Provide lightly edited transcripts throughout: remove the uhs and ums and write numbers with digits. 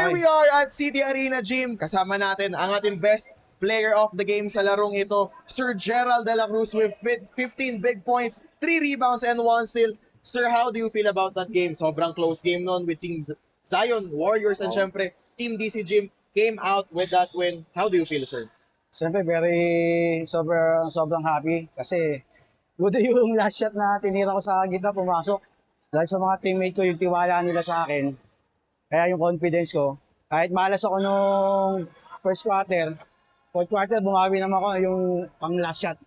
Here we are at City Arena Gym. Kasama natin ang ating best player of the game sa larong ito, Sir Gerald De La Cruz with 15 big points, 3 rebounds, and 1 steal. Sir, how do you feel about that game? Sobrang close game nun with Team Zion, Warriors, and syempre, Team DC Gym came out with that win. How do you feel, sir? Siyempre, sobrang happy kasi buti yung last shot na tinira ko sa gitna pumasok. Dahil sa mga teammate ko, yung tiwala nila sa akin, kaya yung confidence ko, kahit malas ako nung first quarter, fourth quarter, bumawi naman ako yung pang last shot.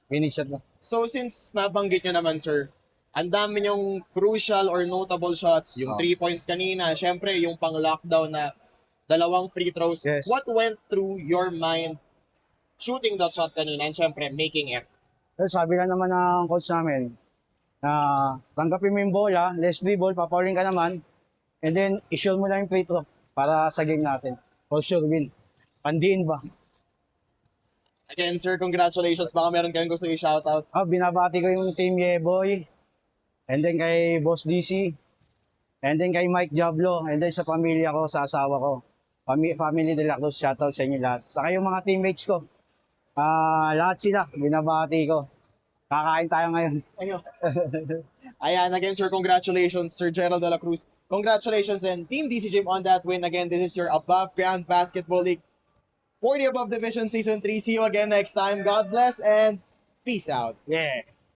Finish shot na. So since nabanggit nyo naman, sir, ang dami yung crucial or notable shots, yung 3 points kanina, syempre yung pang lockdown na 2 free throws. Yes. What went through your mind shooting that shot kanina and syempre making it? Pero sabi lang naman ng coach namin, na tanggapin mo yung bola, let's dribble, papauling ka naman, and then i-shoot mo lang yung free throw para sa game natin. For sure win. Pandiin ba? Again, sir, congratulations. Baka meron kayong gusto i-shoutout. Binabati ko yung team Yeboy, and then kay Boss DC, and then kay Mike Diablo, and then sa pamilya ko, sa asawa ko. Family De La Cruz, shoutout sa inyo lahat. Saka yung mga teammates ko, lahat sila, binabati ko. Kakain tayo ngayon. Ayun. Ayan, again, sir, congratulations, Sir Gerald De La Cruz. Congratulations and Team DC Gym on that win. Again, this is your Above Ground Basketball League 40 Above Division Season 3. See you again next time. God bless and peace out. Yeah.